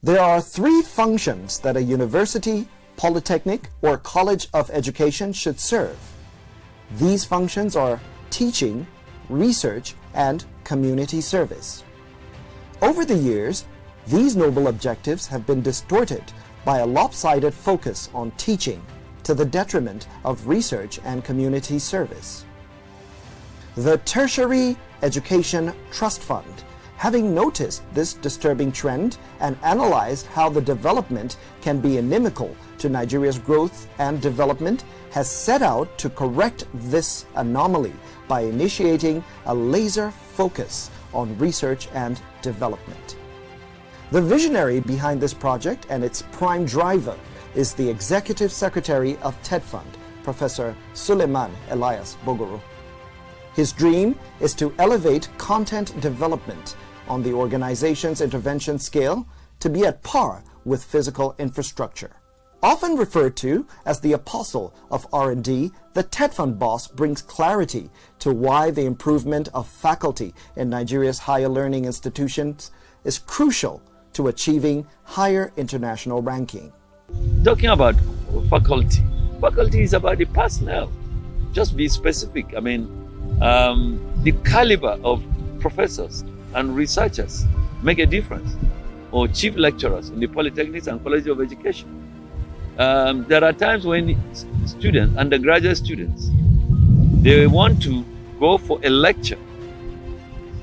There are three functions that a university, polytechnic, or college of education should serve. These functions are teaching, research, and community service. Over the years, these noble objectives have been distorted by a lopsided focus on teaching to the detriment of research and community service. The Tertiary Education Trust Fund, having noticed this disturbing trend and analyzed how the development can be inimical to Nigeria's growth and development, has set out to correct this anomaly by initiating a laser focus on research and development. The visionary behind this project and its prime driver is the Executive Secretary of TETFund, Professor Suleiman Elias Bogoro. His dream is to elevate content development on the organization's intervention scale to be at par with physical infrastructure. Often referred to as the apostle of R&D, the TETFund boss brings clarity to why the improvement of faculty in Nigeria's higher learning institutions is crucial to achieving higher international ranking. Talking about faculty is about the personnel. Just be specific. I mean, the caliber of professors and researchers make a difference, or chief lecturers in the polytechnics and colleges of education. There are times when students, undergraduate students, they want to go for a lecture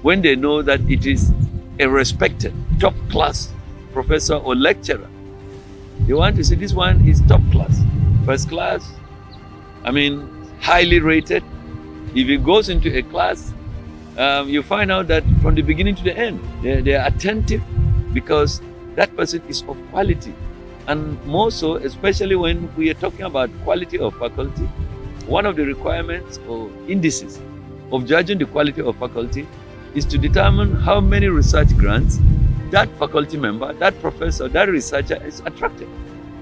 when they know that it is a respected, top-class professor or lecturer. They want to say this one is top class, first class, I mean, highly rated. If he goes into a class, you find out that from the beginning to the end, they are attentive because that person is of quality. And more so, especially when we are talking about quality of faculty, one of the requirements or indices of judging the quality of faculty is to determine how many research grants that faculty member, that professor, that researcher is attracted,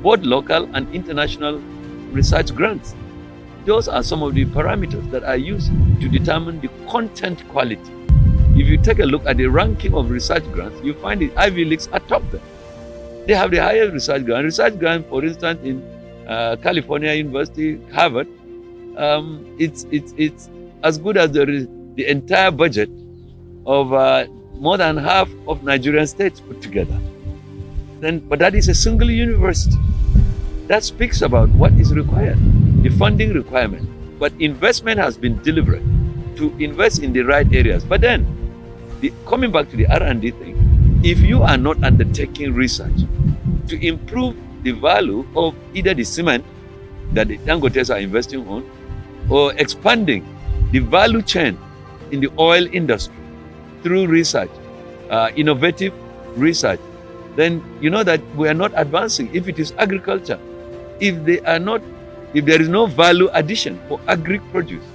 both local and international research grants. Those are some of the parameters that are used to determine the content quality. If you take a look at the ranking of research grants, you find the Ivy Leagues are top there. They have the highest research grant. Research grant, for instance, in California University, Harvard, it's as good as the entire budget of more than half of Nigerian states put together. But that is a single university. That speaks about what is required, the funding requirement. But investment has been deliberate to invest in the right areas. But then, coming back to the R&D thing, if you are not undertaking research to improve the value of either the cement that the Dangotes are investing on, or expanding the value chain in the oil industry through research, innovative research, then you know that we are not advancing. If it is agriculture, if there is no value addition for agri-produce,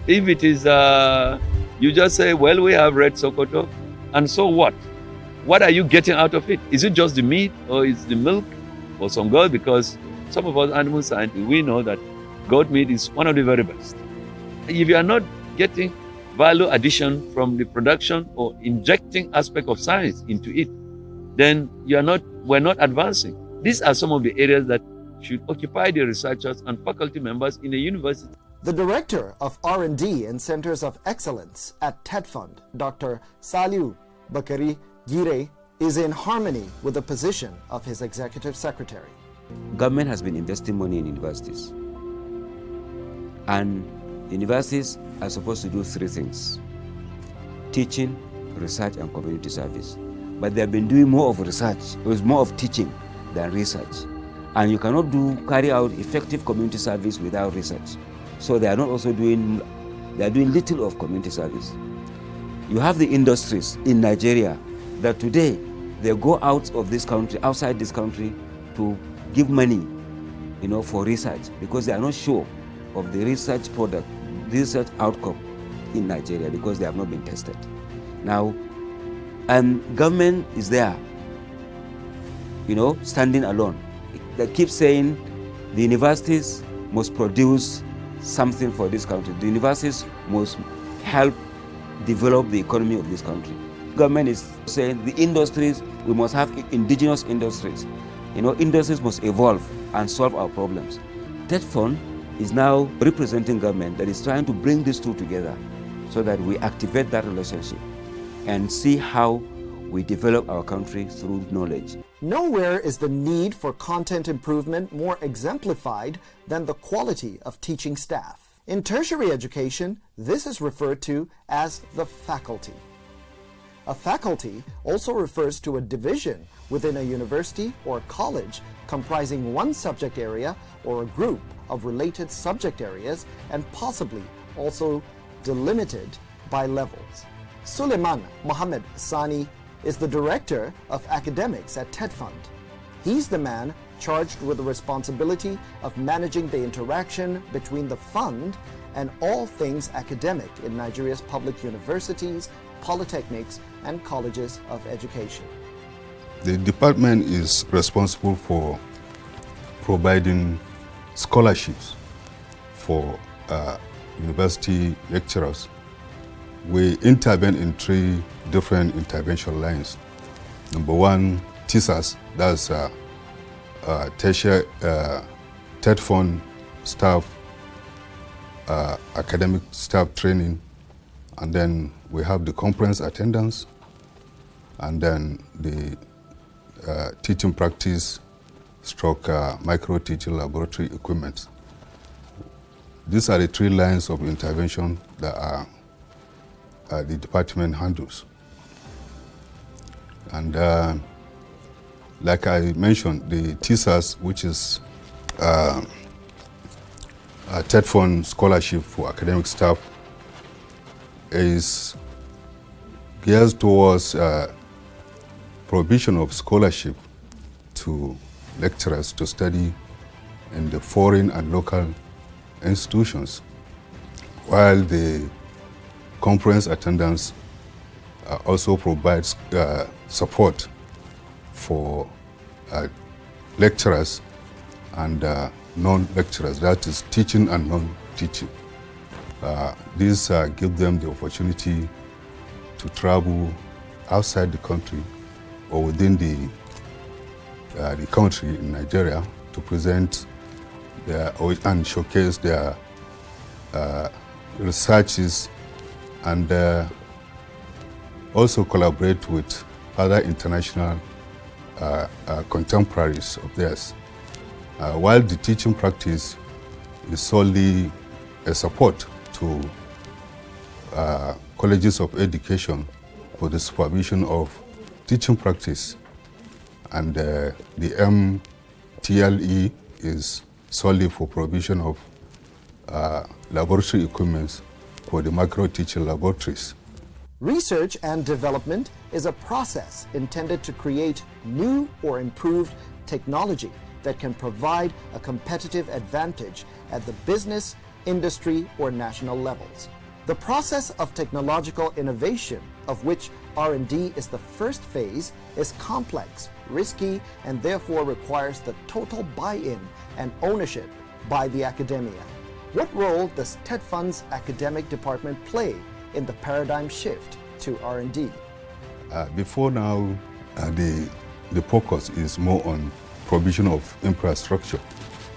if it is, you just say, well, we have red Sokoto, and so what? What are you getting out of it? Is it just the meat, or is the milk, or some goat? Because some of us animal scientists, we know that goat meat is one of the very best. If you are not getting value addition from the production or injecting aspect of science into it, then we're not advancing. These are some of the areas that should occupy the researchers and faculty members in a university. The Director of R&D and Centers of Excellence at TETFund, Dr. Saliu Bakari Gire, is in harmony with the position of his Executive Secretary. Government has been investing money in universities. And universities are supposed to do three things: teaching, research, and community service. But they have been doing more of research. It was more of teaching than research. And you cannot carry out effective community service without research. So they are not also doing little of community service. You have the industries in Nigeria that today they go out of this country, outside this country, to give money, for research, because they are not sure of the research product, the research outcome in Nigeria, because they have not been tested. Now, and government is there, standing alone. They keep saying the universities must produce something for this country. The universities must help develop the economy of this country. Government is saying the industries, we must have indigenous industries. Industries must evolve and solve our problems. TETFund is now representing government that is trying to bring these two together so that we activate that relationship and see how we develop our country through knowledge. Nowhere is the need for content improvement more exemplified than the quality of teaching staff. In tertiary education, this is referred to as the faculty. A faculty also refers to a division within a university or college comprising one subject area or a group of related subject areas and possibly also delimited by levels. Suleiman Mohammed Sani is the Director of Academics at TETFund. He's the man charged with the responsibility of managing the interaction between the fund and all things academic in Nigeria's public universities, polytechnics, and colleges of education. The department is responsible for providing scholarships for university lecturers. We intervene in 3 different intervention lines. Number 1, THESIS, that's tertiary TETFund staff, academic staff training, and then we have the conference attendance, and then the teaching practice stroke micro teaching laboratory equipment. These are the 3 lines of intervention that the department handles. And like I mentioned, the THESIS, which is a TETFund scholarship for academic staff, is geared towards provision of scholarship to lecturers to study in the foreign and local institutions, while the conference attendance also provides support for lecturers and non-lecturers, that is teaching and non-teaching. These give them the opportunity to travel outside the country or within the country in Nigeria to present and showcase their researches and also collaborate with other international contemporaries of theirs. While the teaching practice is solely a support to colleges of education for the supervision of teaching practice, and the MTLE is solely for provision of laboratory equipment for the micro teaching laboratories. Research and development is a process intended to create new or improved technology that can provide a competitive advantage at the business, industry, or national levels. The process of technological innovation, of which R&D is the first phase, is complex, risky, and therefore requires the total buy-in and ownership by the academia. What role does TETFund's academic department play in the paradigm shift to R&D? Before now, the focus is more on provision of infrastructure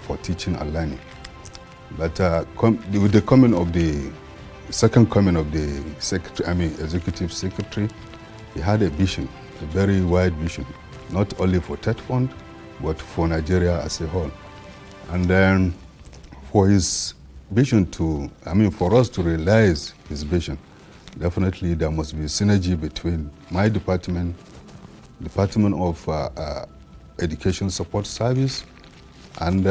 for teaching and learning. But with the coming of the second coming of the executive secretary, he had a vision, a very wide vision, not only for TETFund, but for Nigeria as a whole. And then for his vision for us to realize his vision, definitely there must be synergy between my department, Department of Education Support Service, and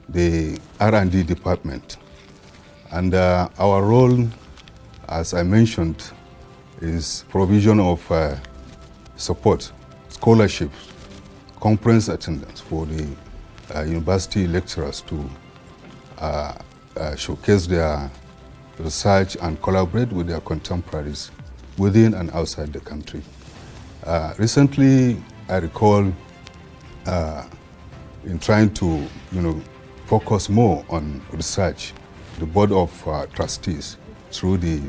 the R&D department. And our role, as I mentioned, is provision of support, scholarships, conference attendance for the university lecturers to showcase their research and collaborate with their contemporaries within and outside the country. Recently, I recall in trying to focus more on research, the Board of Trustees, through the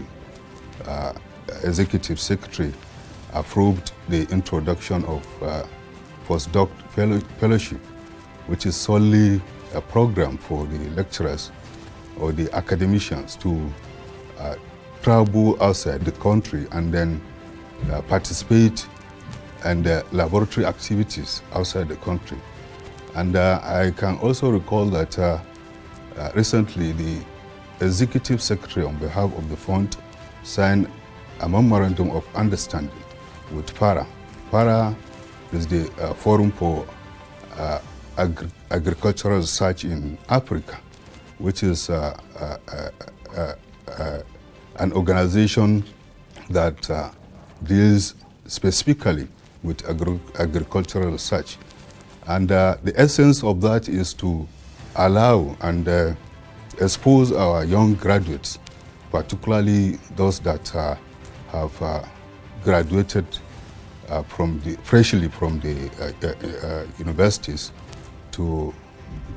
executive secretary approved the introduction of postdoc fellowship, which is solely a program for the lecturers or the academicians to travel outside the country and then participate in the laboratory activities outside the country. And I can also recall that recently the executive secretary on behalf of the fund signed a memorandum of understanding with FARA. FARA is the Forum for Agricultural Research in Africa, which is an organization that deals specifically with agricultural research. And the essence of that is to allow and expose our young graduates, particularly those that have graduated freshly from the universities, to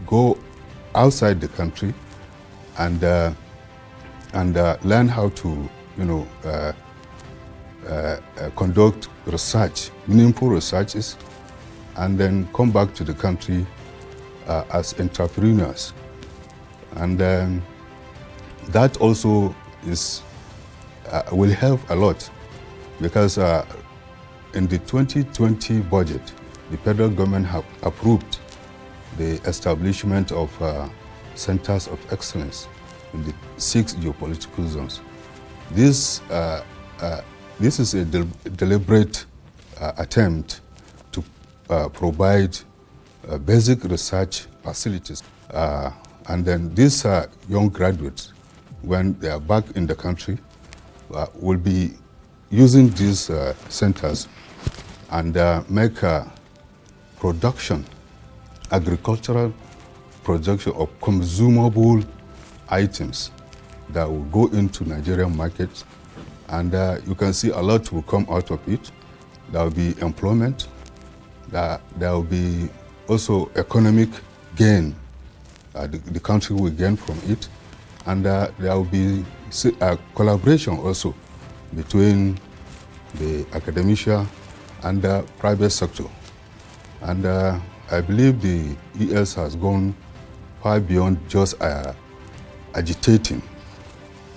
go outside the country and learn how to, conduct research, meaningful researches, and then come back to the country as entrepreneurs. And that also will help a lot, because in the 2020 budget, the federal government have approved the establishment of centers of excellence in the 6 geopolitical zones. This is a deliberate attempt to provide basic research facilities. And then these young graduates, when they are back in the country, will be using these centers and make production, agricultural production of consumable items that will go into Nigerian markets. And you can see a lot will come out of it. There will be employment, there will be also economic gain. The country will gain from it. And there will be a collaboration also between the academia and the private sector. And I believe the ES has gone far beyond just agitating.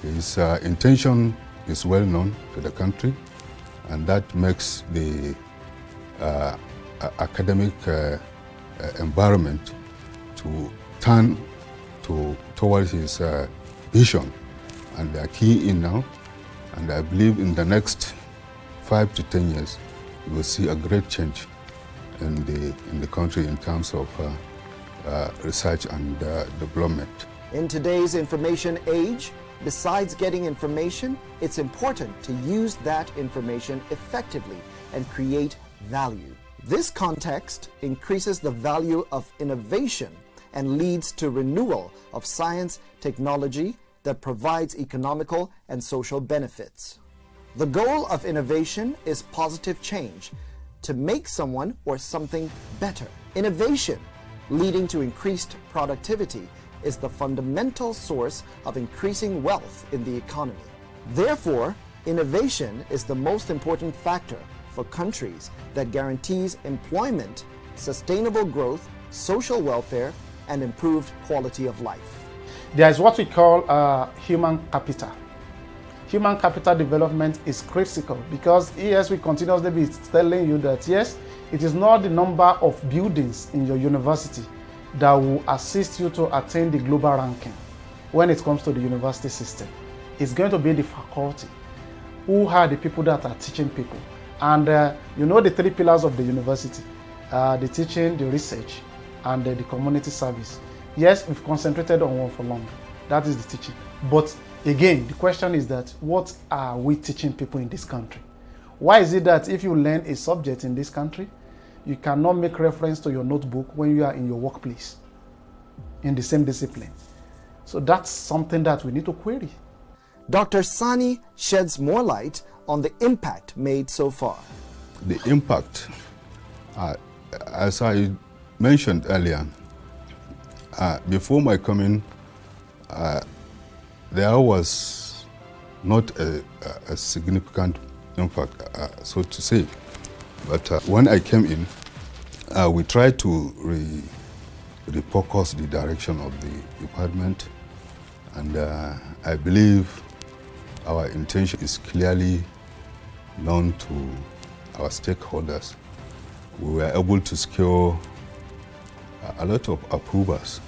His intention is well known to the country, and that makes the academic environment to turn towards his vision. And they are key in now, and I believe in the next 5 to 10 years, we will see a great change in the country in terms of research and development. In today's information age, besides getting information, it's important to use that information effectively and create value. This context increases the value of innovation and leads to renewal of science technology that provides economical and social benefits. The goal of innovation is positive change, to make someone or something better. Innovation, leading to increased productivity, is the fundamental source of increasing wealth in the economy. Therefore, innovation is the most important factor for countries that guarantees employment, sustainable growth, social welfare, and improved quality of life. There is what we call human capital. Human capital development is critical because ES will continuously be telling you that yes, it is not the number of buildings in your university that will assist you to attain the global ranking when it comes to the university system. It's going to be the faculty. Who are the people that are teaching people? And you know the 3 pillars of the university, the teaching, the research, and the community service. Yes, we've concentrated on one for long. That is the teaching. But again, the question is that what are we teaching people in this country? Why is it that if you learn a subject in this country, you cannot make reference to your notebook when you are in your workplace in the same discipline? So that's something that we need to query. Dr. Sani sheds more light on the impact made so far. The impact, as I mentioned earlier, before my coming, there was not a significant impact, so to say. But when I came in, we tried to refocus the direction of the department, and I believe our intention is clearly known to our stakeholders. We were able to secure a lot of approvals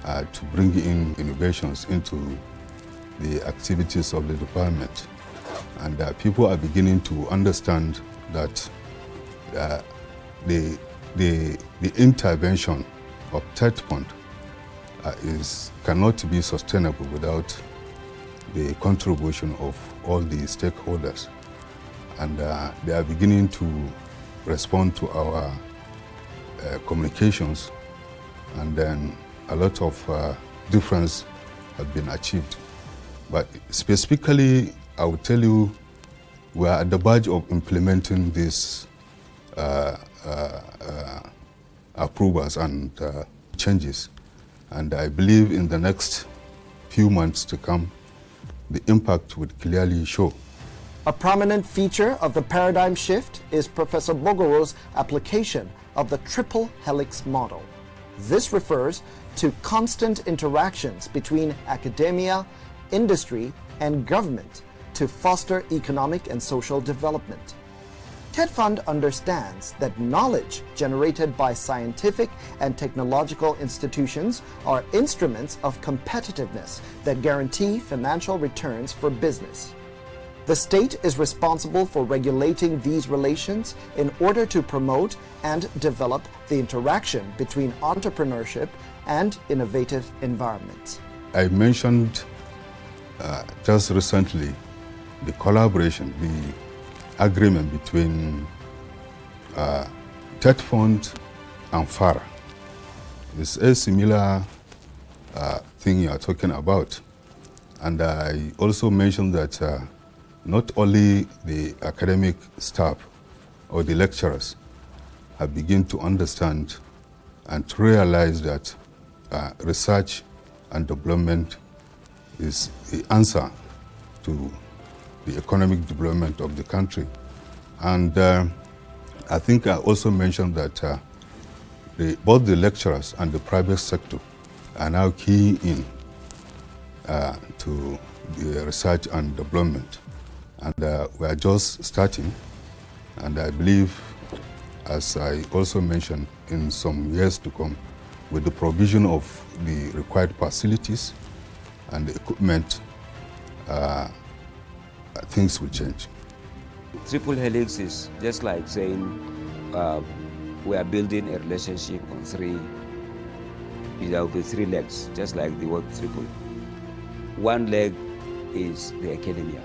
to bring in innovations into the activities of the department. And people are beginning to understand that the intervention of TETFund cannot be sustainable without the contribution of all the stakeholders. And they are beginning to respond to our communications, and then a lot of difference have been achieved. But specifically, I would tell you, we are at the verge of implementing these approvals and changes. And I believe in the next few months to come, the impact would clearly show. A prominent feature of the paradigm shift is Professor Bogoro's application of the triple helix model. This refers to constant interactions between academia, industry, and government to foster economic and social development. TETFund understands that knowledge generated by scientific and technological institutions are instruments of competitiveness that guarantee financial returns for business. The state is responsible for regulating these relations in order to promote and develop the interaction between entrepreneurship and innovative environments. I mentioned just recently the collaboration, the agreement between TETFund and FARA. It's a similar thing you are talking about. And I also mentioned that not only the academic staff or the lecturers have begun to understand and to realize that research and development is the answer to the economic development of the country. And I think I also mentioned that both the lecturers and the private sector are now keying in to the research and development. And we are just starting, and I believe, as I also mentioned, in some years to come, with the provision of the required facilities and the equipment, things will change. Triple helix is just like saying we are building a relationship on three. There will be three legs, just like the word triple. One leg is the academia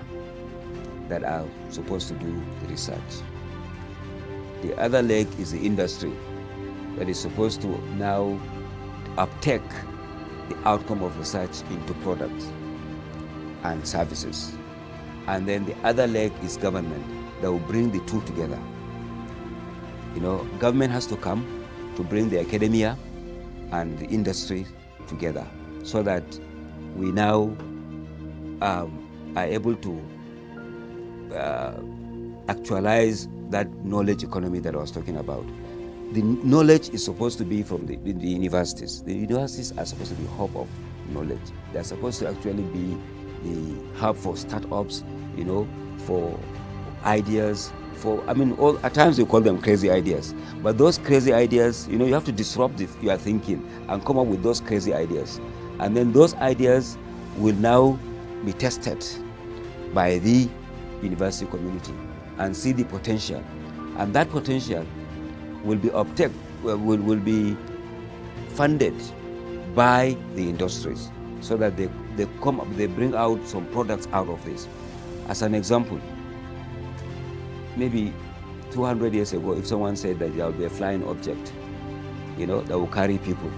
that are supposed to do the research. The other leg is the industry that is supposed to now uptake the outcome of research into products and services. And then the other leg is government that will bring the two together. You know, government has to come to bring the academia and the industry together so that we now are able to actualize that knowledge economy that I was talking about. The knowledge is supposed to be from the universities. The universities are supposed to be hub of knowledge. They are supposed to actually be the hub for startups, you know, for ideas, at times we call them crazy ideas. But those crazy ideas, you know, you have to disrupt your thinking and come up with those crazy ideas. And then those ideas will now be tested by the university community and see the potential. And that potential will be will be funded by the industries so that they bring out some products out of this. As an example, maybe 200 years ago, if someone said that there will be a flying object, you know, that will carry people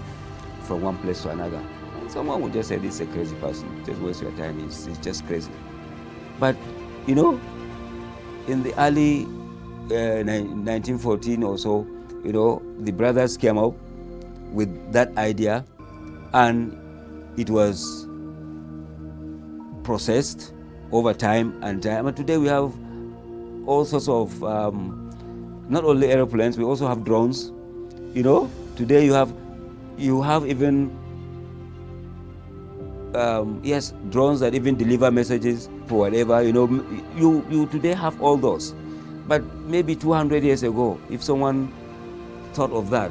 from one place to another, someone would just say, this is a crazy person, just waste your time, it's just crazy. But, you know, in the early 1914 or so, you know, the brothers came up with that idea, and it was processed over time and time. And today we have all sorts of, not only airplanes, we also have drones. You know, today you have even, yes, drones that even deliver messages for whatever, you know, you today have all those. But maybe 200 years ago, if someone thought of that,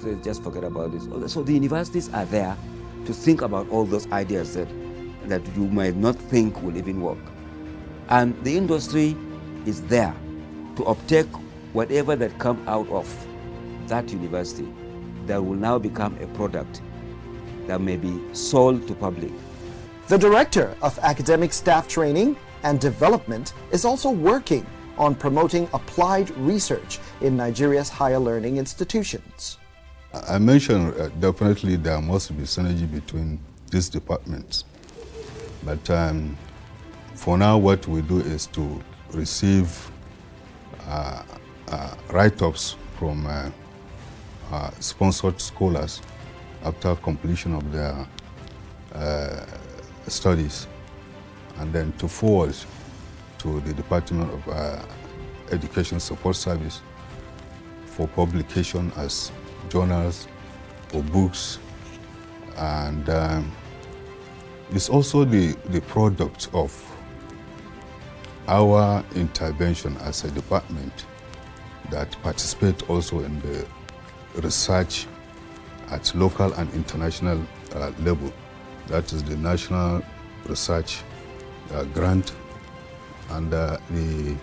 they just forget about this. So the universities are there to think about all those ideas that you might not think will even work. And the industry is there to uptake whatever that comes out of that university that will now become a product that may be sold to public. The Director of Academic Staff Training and Development is also working on promoting applied research in Nigeria's higher learning institutions. I mentioned definitely there must be synergy between these departments. But for now, what we do is to receive write-ups from sponsored scholars after completion of their studies, and then to forward to the Department of Education Support Service for publication as journals or books. And it's also the product of our intervention as a department that participate also in the research at local and international level. That is the National Research Grant and the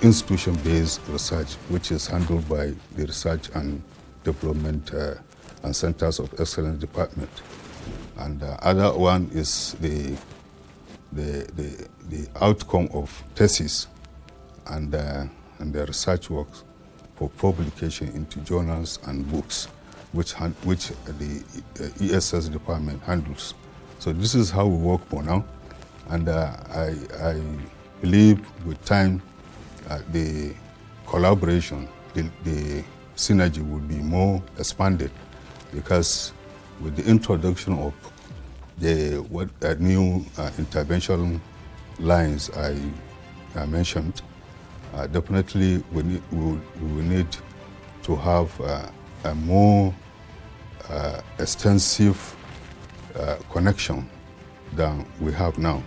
institution-based research, which is handled by the Research and Development and Centers of Excellence Department. And the other one is the outcome of THESIS and the research works for publication into journals and books, which the ESS department handles. So this is how we work for now. And I believe with time, the collaboration, the synergy will be more expanded, because with the introduction of the new intervention lines I mentioned, definitely we will need to have a more extensive connection than we have now.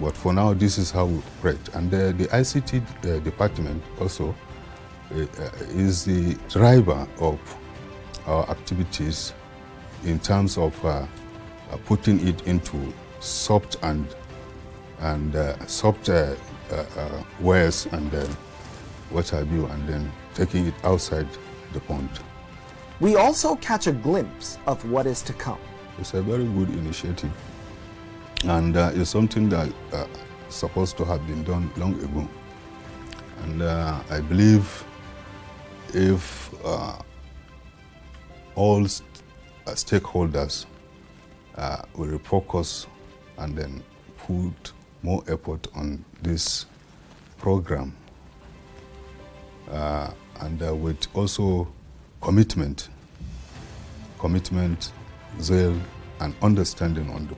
But for now, this is how we operate. And the ICT department also is the driver of our activities in terms of putting it into soft and soft wares and what have you, and then taking it outside the pond. We also catch a glimpse of what is to come. It's a very good initiative, and it's something that supposed to have been done long ago. And I believe if all stakeholders will refocus and then put more effort on this program, and with also commitment, zeal, and understanding on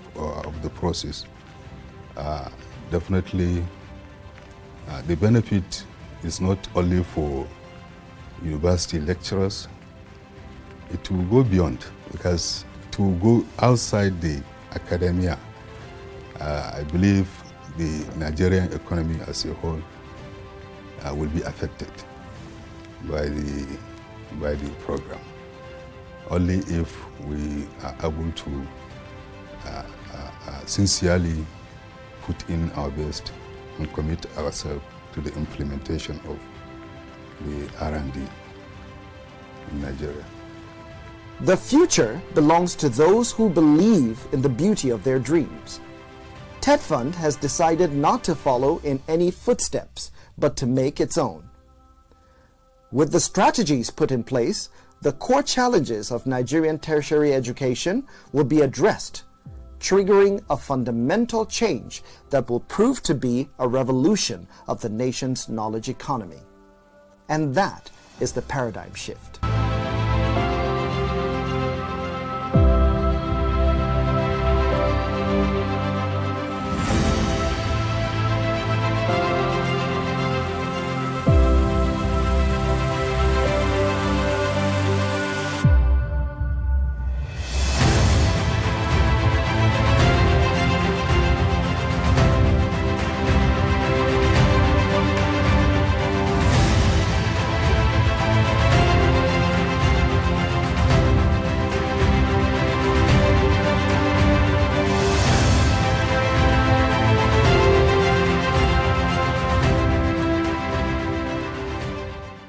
of the process, definitely the benefit is not only for university lecturers. It will go beyond, because it will go outside the academia. I believe the Nigerian economy as a whole will be affected by the program, only if we are able to sincerely put in our best and commit ourselves to the implementation of the R&D in Nigeria. The future belongs to those who believe in the beauty of their dreams. TETFund has decided not to follow in any footsteps, but to make its own. With the strategies put in place, the core challenges of Nigerian tertiary education will be addressed, triggering a fundamental change that will prove to be a revolution of the nation's knowledge economy. And that is the paradigm shift.